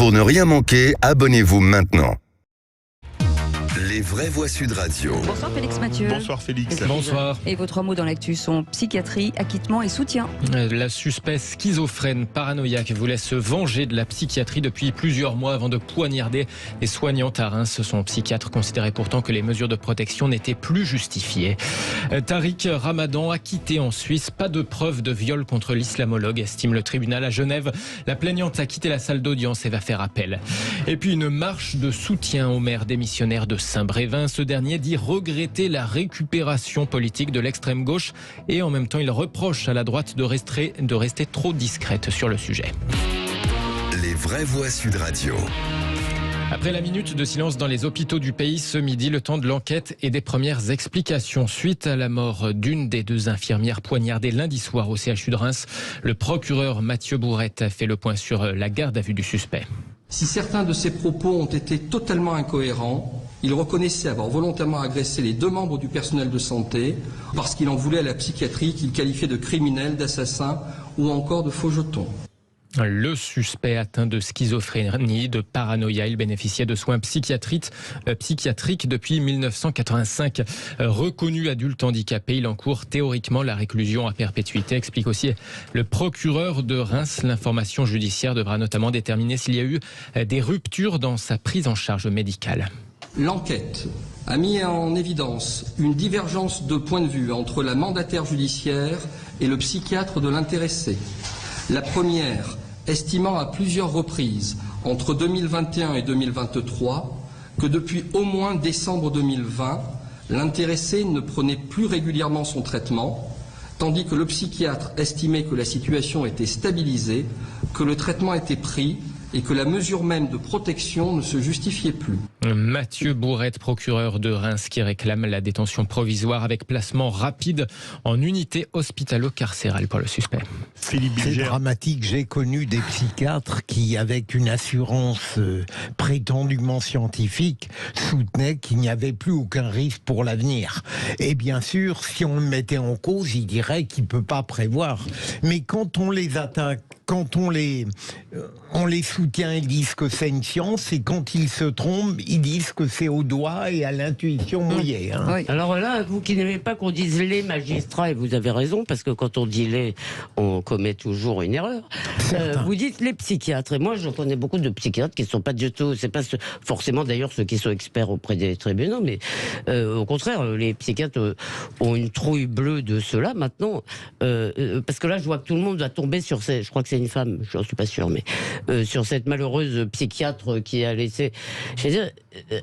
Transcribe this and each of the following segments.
Pour ne rien manquer, abonnez-vous maintenant. Les vraies voix Sud Radio. Bonsoir Félix Mathieu. Bonsoir Félix. Bonsoir. Et vos 3 mots dans l'actu sont psychiatrie, acquittement et soutien. La suspect schizophrène paranoïaque voulait se venger de la psychiatrie depuis plusieurs mois avant de poignarder les soignantes à Reims. Son psychiatre considérait pourtant que les mesures de protection n'étaient plus justifiées. Tariq Ramadan acquitté en Suisse. Pas de preuve de viol contre l'islamologue, estime le tribunal à Genève. La plaignante a quitté la salle d'audience et va faire appel. Et puis une marche de soutien au maire démissionnaire de Saint-Brévin. Ce dernier dit regretter la récupération politique de l'extrême gauche et en même temps il reproche à la droite de rester trop discrète sur le sujet. Les vraies voix Sud Radio. Après la minute de silence dans les hôpitaux du pays ce midi, le temps de l'enquête et des premières explications. Suite à la mort d'une des 2 infirmières poignardées lundi soir au CHU de Reims, le procureur Mathieu Bourrette a fait le point sur la garde à vue du suspect. Si certains de ses propos ont été totalement incohérents, il reconnaissait avoir volontairement agressé les 2 membres du personnel de santé parce qu'il en voulait à la psychiatrie qu'il qualifiait de criminels, d'assassins ou encore de faux jetons. Le suspect atteint de schizophrénie, de paranoïa, il bénéficiait de soins psychiatriques depuis 1985. Reconnu adulte handicapé, il encourt théoriquement la réclusion à perpétuité, explique aussi le procureur de Reims. L'information judiciaire devra notamment déterminer s'il y a eu des ruptures dans sa prise en charge médicale. L'enquête a mis en évidence une divergence de point de vue entre la mandataire judiciaire et le psychiatre de l'intéressé. La première estimant à plusieurs reprises, entre 2021 et 2023, que depuis au moins décembre 2020, l'intéressé ne prenait plus régulièrement son traitement, tandis que le psychiatre estimait que la situation était stabilisée, que le traitement était pris et que la mesure même de protection ne se justifiait plus. Mathieu Bourrette, procureur de Reims, qui réclame la détention provisoire avec placement rapide en unité hospitalo-carcérale pour le suspect. Philippe C'est Bilger. dramatique. J'ai connu des psychiatres qui, avec une assurance prétendument scientifique, soutenaient qu'il n'y avait plus aucun risque pour l'avenir. Et bien sûr, si on le mettait en cause, il dirait qu'il ne peut pas prévoir. Mais quand on les attaque, quand on les soutient, ils disent que c'est une science, et quand ils se trompent, ils disent que c'est au doigt et à l'intuition mouillée. Hein. Oui. Alors là, vous qui n'aimez pas qu'on dise les magistrats, et vous avez raison, parce que quand on dit les, on commet toujours une erreur. Vous dites les psychiatres, et moi je connais beaucoup de psychiatres qui ne sont pas du tout, c'est pas forcément d'ailleurs ceux qui sont experts auprès des tribunaux, mais au contraire, les psychiatres ont une trouille bleue de cela maintenant, parce que là je vois que tout le monde va tomber sur ces, je crois que c'est une femme, je ne suis pas sûr, mais sur cette malheureuse psychiatre qui a laissé... Je veux dire,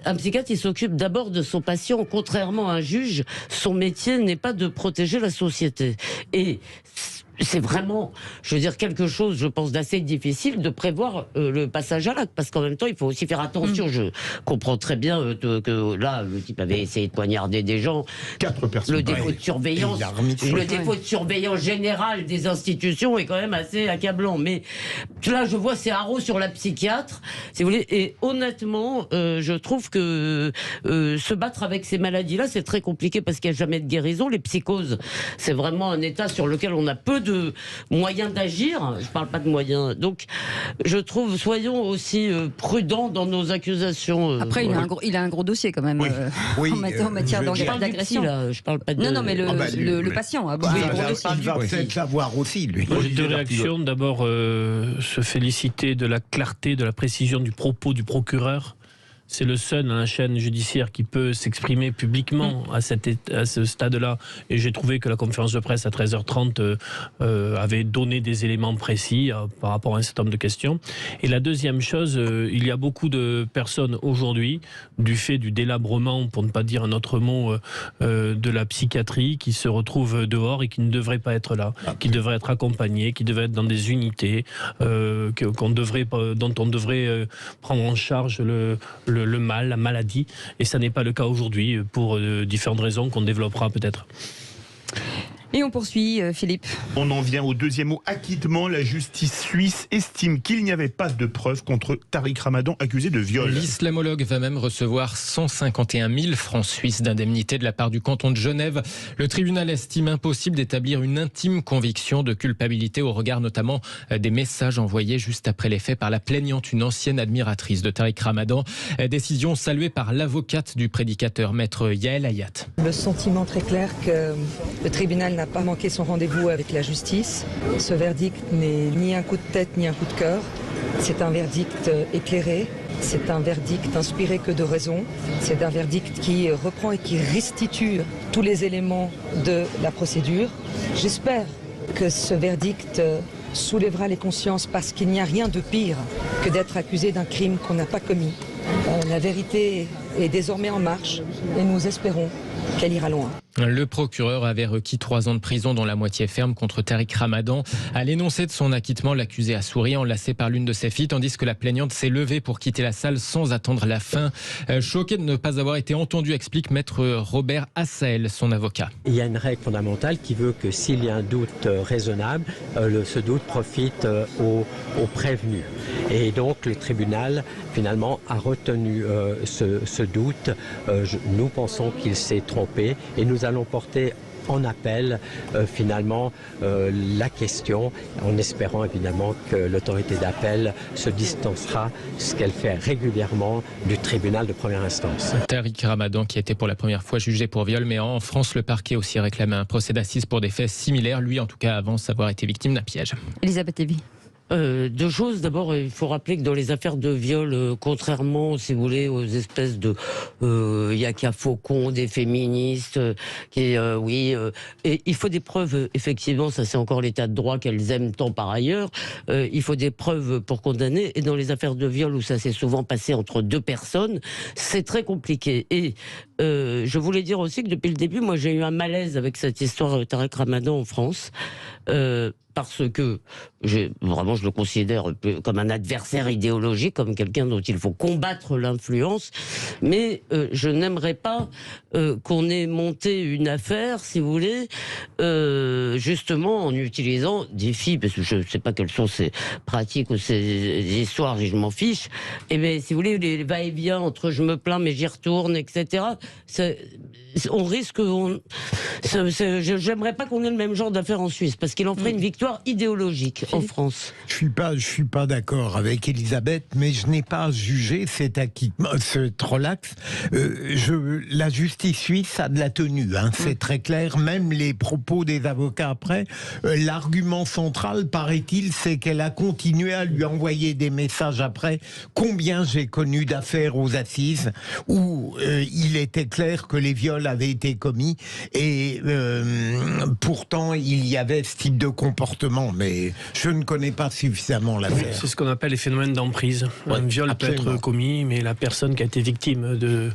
un psychiatre, il s'occupe d'abord de son patient, contrairement à un juge, son métier n'est pas de protéger la société. Et c'est vraiment, je veux dire, quelque chose, je pense, d'assez difficile de prévoir le passage à l'acte, parce qu'en même temps, il faut aussi faire attention. Je comprends très bien que là, le type avait essayé de poignarder des gens. 4 personnes. Le défaut de surveillance, le défaut de surveillance générale des institutions est quand même assez accablant. Mais là, je vois ces haro sur la psychiatre, si vous voulez. Et honnêtement, je trouve que se battre avec ces maladies-là, c'est très compliqué parce qu'il n'y a jamais de guérison. Les psychoses, c'est vraiment un état sur lequel on a peu de moyens d'agir. Je parle pas de moyens. Donc, je trouve, soyons aussi prudents dans nos accusations. Après, il a un gros dossier quand même en matière d'agression. Je parle pas de... Non, mais le patient a un gros dossier. Il va peut-être savoir aussi, lui. J'ai 2 réactions. D'abord, se féliciter de la clarté, de la précision du propos du procureur. C'est le seul à la chaîne judiciaire qui peut s'exprimer publiquement à ce stade-là. Et j'ai trouvé que la conférence de presse à 13h30 avait donné des éléments précis par rapport à un certain nombre de questions. Et la deuxième chose, il y a beaucoup de personnes aujourd'hui, du fait du délabrement, pour ne pas dire un autre mot, de la psychiatrie, qui se retrouvent dehors et qui ne devraient pas être là, qui devraient être accompagnés, qui devraient être dans des unités, dont on devrait prendre en charge le mal, la maladie, et ça n'est pas le cas aujourd'hui pour différentes raisons qu'on développera peut-être. Et on poursuit, Philippe. On en vient au deuxième mot, acquittement. La justice suisse estime qu'il n'y avait pas de preuves contre Tariq Ramadan accusé de viol. L'islamologue va même recevoir 151 000 francs suisses d'indemnité de la part du canton de Genève. Le tribunal estime impossible d'établir une intime conviction de culpabilité au regard notamment des messages envoyés juste après les faits par la plaignante, une ancienne admiratrice de Tariq Ramadan. Décision saluée par l'avocate du prédicateur, maître Yael Hayat. Le sentiment très clair que le tribunal n'a pas manqué son rendez-vous avec la justice. Ce verdict n'est ni un coup de tête ni un coup de cœur. C'est un verdict éclairé. C'est un verdict inspiré que de raison. C'est un verdict qui reprend et qui restitue tous les éléments de la procédure. J'espère que ce verdict soulèvera les consciences parce qu'il n'y a rien de pire que d'être accusé d'un crime qu'on n'a pas commis. La vérité est désormais en marche et nous espérons qu'elle ira loin. Le procureur avait requis 3 ans de prison, dont la moitié ferme, contre Tariq Ramadan. À l'énoncé de son acquittement, l'accusé a souri, enlacé par l'une de ses filles, tandis que la plaignante s'est levée pour quitter la salle sans attendre la fin. Choqué de ne pas avoir été entendu, explique maître Robert Assael, son avocat. Il y a une règle fondamentale qui veut que s'il y a un doute raisonnable, ce doute profite au prévenu. Et donc le tribunal, finalement, a retenu ce doute. Nous pensons qu'il s'est trompé et nous allons porter en appel finalement la question, en espérant évidemment que l'autorité d'appel se distancera, ce qu'elle fait régulièrement, du tribunal de première instance. Tariq Ramadan qui était pour la première fois jugé pour viol, mais en France le parquet aussi réclamait un procès d'assises pour des faits similaires, lui en tout cas avance avoir été victime d'un piège. Elisabeth Lévy. 2 choses. D'abord, il faut rappeler que dans les affaires de viol, contrairement, si vous voulez, aux espèces de yaka faucon, des féministes, et il faut des preuves. Effectivement, ça c'est encore l'état de droit qu'elles aiment tant par ailleurs. Il faut des preuves pour condamner. Et dans les affaires de viol où ça s'est souvent passé entre 2 personnes, c'est très compliqué. Et je voulais dire aussi que depuis le début, moi j'ai eu un malaise avec cette histoire Tariq Ramadan en France. Parce que je le considère comme un adversaire idéologique, comme quelqu'un dont il faut combattre l'influence, mais je n'aimerais pas qu'on ait monté une affaire, si vous voulez, justement en utilisant des filles, parce que je ne sais pas quelles sont ces pratiques ou ces histoires, et je m'en fiche, et bien si vous voulez, les va-et-vient entre je me plains mais j'y retourne, etc., on risque... J'aimerais pas qu'on ait le même genre d'affaire en Suisse, parce qu'il en ferait une victoire idéologique en France. Je suis pas d'accord avec Elisabeth, mais je n'ai pas jugé cet acquittement, ce relax. La justice suisse a de la tenue, hein, c'est très clair. Même les propos des avocats après, l'argument central, paraît-il, c'est qu'elle a continué à lui envoyer des messages après. Combien j'ai connu d'affaires aux assises où il était clair que les viols avaient été commis et pourtant il y avait ce type de comportement, mais je ne connais pas suffisamment l'affaire. C'est ce qu'on appelle les phénomènes d'emprise. Un viol absolument. peut être commis, mais la personne qui a été victime de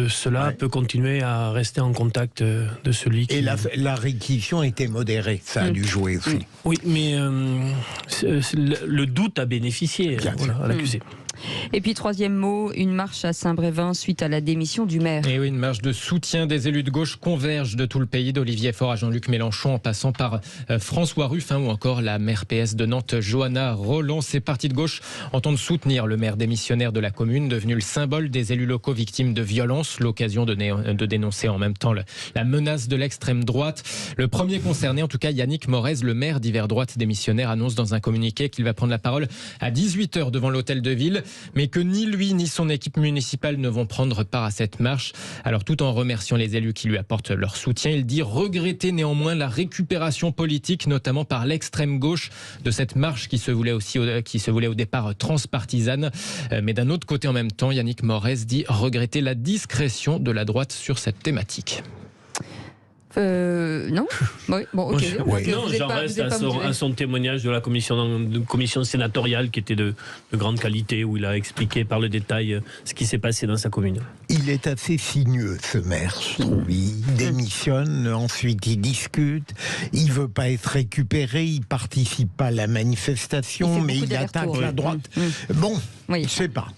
cela peut continuer à rester en contact de celui qui... Et la réquisition était modérée, ça a dû jouer aussi. Oui, mais le doute a bénéficié à l'accusé. Et puis 3e mot, une marche à Saint-Brévin suite à la démission du maire. Et oui, une marche de soutien des élus de gauche converge de tout le pays, d'Olivier Faure à Jean-Luc Mélenchon en passant par François Ruffin ou encore la maire PS de Nantes, Johanna Roland. Ces partis de gauche entendent soutenir le maire démissionnaire de la commune, devenu le symbole des élus locaux victimes de violences, l'occasion de dénoncer en même temps la menace de l'extrême droite. Le premier concerné, en tout cas Yannick Morez, le maire d'hiver droite démissionnaire, annonce dans un communiqué qu'il va prendre la parole à 18h devant l'hôtel de ville, mais que ni lui ni son équipe municipale ne vont prendre part à cette marche. Alors tout en remerciant les élus qui lui apportent leur soutien, il dit regretter néanmoins la récupération politique, notamment par l'extrême gauche, de cette marche qui se voulait au départ transpartisane. Mais d'un autre côté en même temps, Yannick Morez dit regretter la discrétion de la droite sur cette thématique. Non. Oui, bon, ok. Non, j'en reste à son témoignage de la commission sénatoriale qui était de grande qualité, où il a expliqué par le détail ce qui s'est passé dans sa commune. Il est assez sinueux, ce maire, je trouve. Il démissionne, ensuite il discute, il veut pas être récupéré, il participe pas à la manifestation, mais il attaque la droite. Bon, je sais pas.